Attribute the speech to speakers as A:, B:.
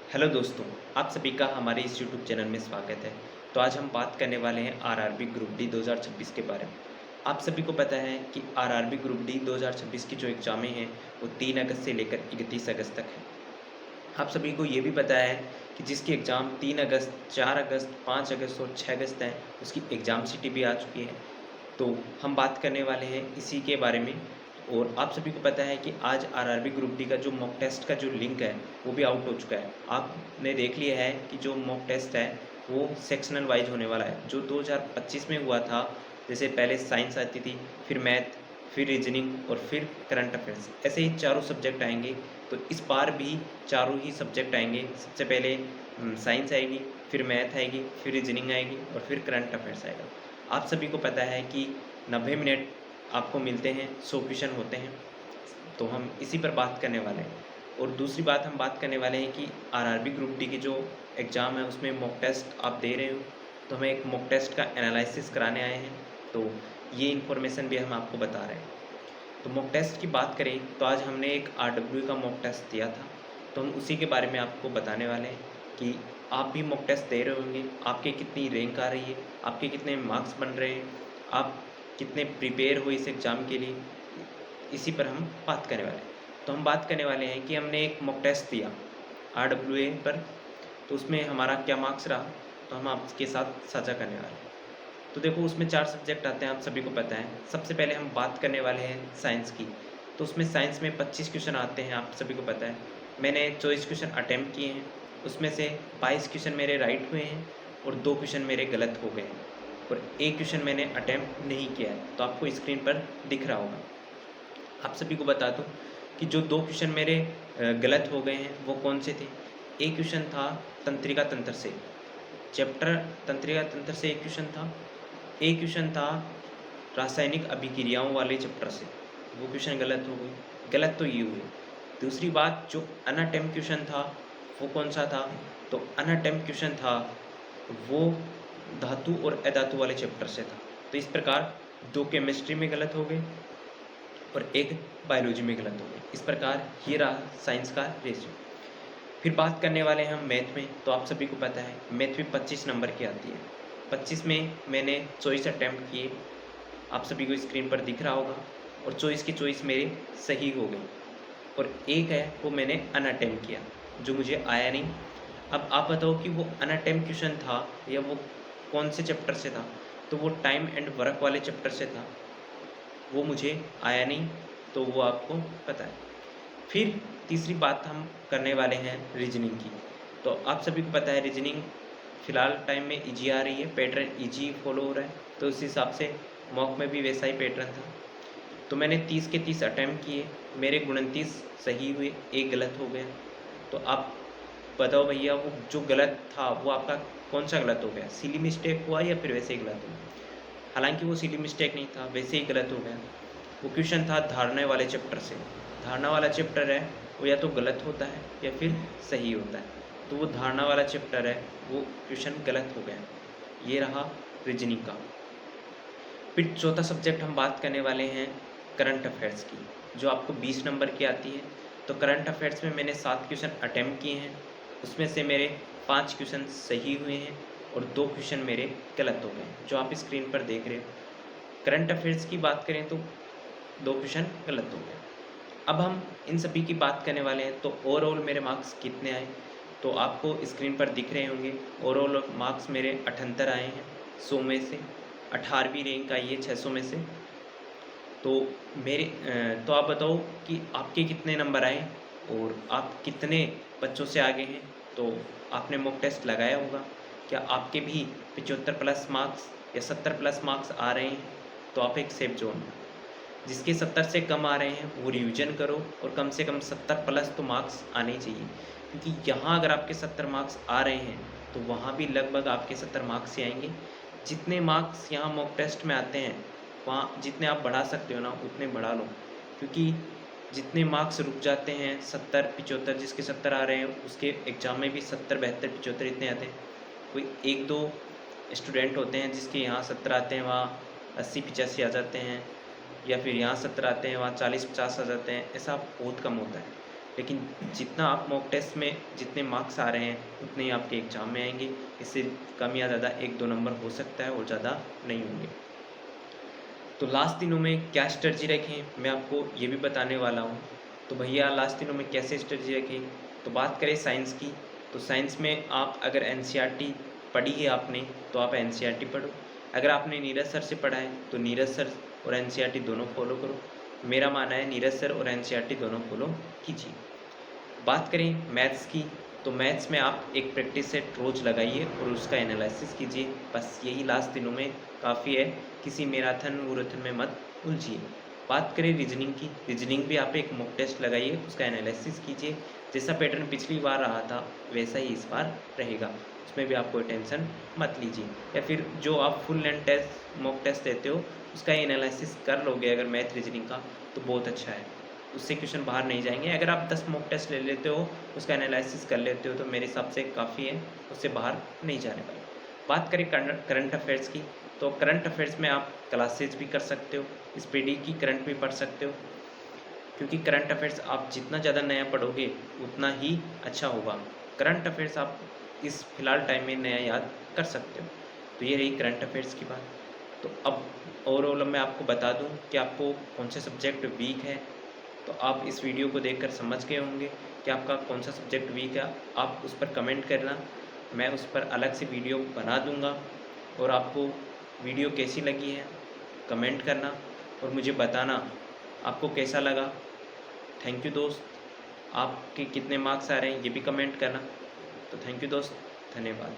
A: Hello दोस्तों, आप सभी का हमारे इस यूट्यूब चैनल में स्वागत है। तो आज हम बात करने वाले हैं आरआरबी ग्रुप डी 2026 के बारे में। आप सभी को पता है कि आरआरबी ग्रुप डी 2026 की जो एग्ज़ामें हैं, वो 3 अगस्त से लेकर 31 अगस्त तक है। आप सभी को ये भी पता है कि जिसकी एग्ज़ाम 3 अगस्त, 4 अगस्त, 5 अगस्त और 6 अगस्त है, उसकी एग्ज़ाम सिटी भी आ चुकी है। तो हम बात करने वाले हैं इसी के बारे में। और आप सभी को पता है कि आज आरआरबी ग्रुप डी का जो मॉक टेस्ट का जो लिंक है, वो भी आउट हो चुका है। आपने देख लिया है कि जो मॉक टेस्ट है, वो सेक्शनल वाइज होने वाला है। जो 2025 में हुआ था, जैसे पहले साइंस आती थी, फिर मैथ, फिर रीजनिंग और फिर करंट अफेयर्स, ऐसे ही चारों सब्जेक्ट आएंगे। तो इस बार भी चारों ही सब्जेक्ट आएंगे। सबसे पहले साइंस आएगी, फिर मैथ आएगी, फिर रीजनिंग आएगी और फिर करंट अफेयर्स आएगा। आप सभी को पता है कि 90 मिनट आपको मिलते हैं, 100 क्वेश्चन होते हैं। तो हम इसी पर बात करने वाले हैं। और दूसरी बात हम बात करने वाले हैं कि आरआरबी ग्रुप डी की जो एग्ज़ाम है, उसमें मॉक टेस्ट आप दे रहे हो, तो हमें एक मॉक टेस्ट का एनालिसिस कराने आए हैं। तो ये इन्फॉर्मेशन भी हम आपको बता रहे हैं। तो मॉक टेस्ट की बात करें तो आज हमने एक आरडब्ल्यू का मॉक टेस्ट दिया था। तो हम उसी के बारे में आपको बताने वाले हैं कि आप भी मॉक टेस्ट दे रहे होंगे, आपके कितनी रैंक आ रही है, आपके कितने मार्क्स बन रहे हैं, आप कितने प्रिपेयर हो इस एग्ज़ाम के लिए, इसी पर हम बात करने वाले हैं। तो हम बात करने वाले हैं कि हमने एक मॉक टेस्ट दिया आरडब्ल्यूए पर, तो उसमें हमारा क्या मार्क्स रहा, तो हम आपके साथ साझा करने वाले हैं। तो देखो, उसमें 4 सब्जेक्ट आते हैं, आप सभी को पता है। सबसे पहले हम बात करने वाले हैं साइंस की। तो उसमें साइंस में 25 क्वेश्चन आते हैं, आप सभी को पता है। मैंने 24 क्वेश्चन अटेम्प्ट किए हैं, उसमें से 22 क्वेश्चन मेरे राइट हुए हैं और 2 क्वेश्चन मेरे गलत हो गए हैं और 1 क्वेश्चन मैंने अटेम्प्ट नहीं किया है। तो आपको स्क्रीन पर दिख रहा होगा। आप सभी को बता दूं कि जो 2 क्वेश्चन मेरे गलत हो गए हैं, वो कौन से थे। एक क्वेश्चन था तंत्रिका तंत्र से, चैप्टर तंत्रिका तंत्र से एक क्वेश्चन था। एक क्वेश्चन था रासायनिक अभिक्रियाओं वाले चैप्टर से, वो क्वेश्चन गलत हो गई। गलत तो ये हुए। दूसरी बात, जो अनअटेम्प्ट क्वेश्चन था, वो कौन सा था, तो अनअटेम्प्ट क्वेश्चन था वो धातु और अधातु वाले चैप्टर से था। तो इस प्रकार 2 केमिस्ट्री में गलत हो गए और 1 बायोलॉजी में गलत हो गए। इस प्रकार ये रहा साइंस का रेशियो। फिर बात करने वाले हैं हम मैथ में। तो आप सभी को पता है मैथ में 25 नंबर की आती है। 25 में मैंने 24 अटैम्प्ट किए, आप सभी को स्क्रीन पर दिख रहा होगा, और 24 के 24 मेरे सही हो गए और एक है वो मैंने अनअटेम्प्ट किया, जो मुझे आया नहीं। अब आप बताओ कि वो अनअटेम्प्ट क्वेश्चन था या वो कौन से चैप्टर से था, तो वो टाइम एंड वर्क वाले चैप्टर से था, वो मुझे आया नहीं, तो वो आपको पता है। फिर तीसरी बात हम करने वाले हैं रीजनिंग की। तो आप सभी को पता है रीजनिंग फ़िलहाल टाइम में ईजी आ रही है, पैटर्न ईजी फॉलो हो रहा है, तो उस हिसाब से मॉक में भी वैसा ही पैटर्न था। तो मैंने 30 के 30 अटैम्प्ट किए, मेरे 29 सही हुए, एक गलत हो गया। तो आप बताओ भैया, वो जो गलत था वो आपका कौन सा गलत हो गया, सिली मिस्टेक हुआ या फिर वैसे ही गलत हो गया। हालांकि वो सिली मिस्टेक नहीं था, वैसे ही गलत हो गया। वो क्वेश्चन था धारणा वाले चैप्टर से। धारणा वाला चैप्टर है वो या तो गलत होता है या फिर सही होता है। तो वो धारणा वाला चैप्टर है, वो क्वेश्चन गलत हो गया। ये रहा रीजनिंग का। फिर चौथा सब्जेक्ट हम बात करने वाले हैं करंट अफेयर्स की, जो आपको 20 नंबर की आती है। तो करंट अफेयर्स में मैंने 7 क्वेश्चन अटैम्प्ट किए हैं, उसमें से मेरे 5 क्वेश्चन सही हुए हैं और 2 क्वेश्चन मेरे गलत हो गए हैं, जो आप स्क्रीन पर देख रहे हो। करंट अफेयर्स की बात करें तो 2 क्वेश्चन गलत हो गए। अब हम इन सभी की बात करने वाले हैं। तो ओवरऑल मेरे मार्क्स कितने आए, तो आपको स्क्रीन पर दिख रहे होंगे। ओवरऑल मार्क्स मेरे 78 आए हैं 100 में से। 18वीं रैंक आई है 600 में से। तो तो आप बताओ कि आपके कितने नंबर आए और आप कितने बच्चों से आगे हैं। तो आपने मॉक टेस्ट लगाया होगा, क्या आपके भी 75 प्लस मार्क्स या 70 प्लस मार्क्स आ रहे हैं, तो आप एक सेफ जोन में। जिसके 70 से कम आ रहे हैं वो रिवीजन करो, और कम से कम 70 प्लस तो मार्क्स आने ही चाहिए, क्योंकि यहाँ अगर आपके 70 मार्क्स आ रहे हैं तो वहाँ भी लगभग आपके 70 मार्क्स ही आएंगे। जितने मार्क्स यहाँ मॉक टेस्ट में आते हैं, वहाँ जितने आप बढ़ा सकते हो ना उतने बढ़ा लो, क्योंकि जितने मार्क्स रुक जाते हैं 70 75, जिसके 70 आ रहे हैं उसके एग्ज़ाम में भी 70 72 75 इतने आते हैं। कोई एक दो स्टूडेंट होते हैं जिसके यहाँ 70 आते हैं, वहाँ 80 85 आ जाते हैं, या फिर यहाँ 70 आते हैं वहाँ 40 50 आ जाते हैं, ऐसा बहुत कम होता है। लेकिन जितना आप मॉक टेस्ट में जितने मार्क्स आ रहे हैं उतने ही आपके एग्ज़ाम में आएंगे। इससे कम या ज़्यादा 1-2 नंबर हो सकता है और ज़्यादा नहीं होंगे। तो लास्ट दिनों में क्या स्ट्रेटजी रखें, मैं आपको ये भी बताने वाला हूँ। तो भैया लास्ट दिनों में कैसे स्ट्रेटजी रखें, तो बात करें साइंस की। तो साइंस में आप अगर एनसीईआरटी पढ़ी है आपने तो आप एनसीईआरटी पढ़ो। अगर आपने नीरज सर से पढ़ा है तो नीरज सर और एनसीईआरटी दोनों फॉलो करो। मेरा मानना है नीरज सर और एनसीईआरटी दोनों फॉलो कीजिए। बात करें मैथ्स की, तो मैथ्स में आप एक प्रैक्टिस सेट रोज़ लगाइए और उसका एनालिसिस कीजिए। बस यही लास्ट दिनों में काफ़ी है, किसी मैराथन वूराथन में मत उलझिए। बात करें रीजनिंग की, रीजनिंग भी आप एक मॉक टेस्ट लगाइए, उसका एनालिसिस कीजिए। जैसा पैटर्न पिछली बार रहा था वैसा ही इस बार रहेगा, उसमें भी आप कोई टेंशन मत लीजिए। या फिर जो आप full length test mock test देते हो उसका एनालिसिस कर लोगे अगर मैथ रीजनिंग का तो बहुत अच्छा है, उससे क्वेश्चन बाहर नहीं जाएंगे। अगर आप 10 मॉक टेस्ट ले लेते हो, उसका एनालिसिस कर लेते हो तो मेरे हिसाब से काफ़ी है, उससे बाहर नहीं जाने वाले। बात करें करंट अफेयर्स की, तो करंट अफेयर्स में आप क्लासेज भी कर सकते हो, स्पीडी की करंट भी पढ़ सकते हो, क्योंकि करंट अफेयर्स आप जितना ज़्यादा नया पढ़ोगे उतना ही अच्छा होगा। करंट अफेयर्स आप इस फिलहाल टाइम में नया याद कर सकते हो। तो ये रही करंट अफेयर्स की बात। तो अब ओवरऑल मैं आपको बता दूं कि आपको कौन से सब्जेक्ट वीक है। तो आप इस वीडियो को देखकर समझ गए होंगे कि आपका कौन सा सब्जेक्ट वीक है। आप उस पर कमेंट करना, मैं उस पर अलग से वीडियो बना दूंगा। और आपको वीडियो कैसी लगी है कमेंट करना और मुझे बताना आपको कैसा लगा। थैंक यू दोस्त, आपके कितने मार्क्स आ रहे हैं ये भी कमेंट करना। तो थैंक यू दोस्त, धन्यवाद।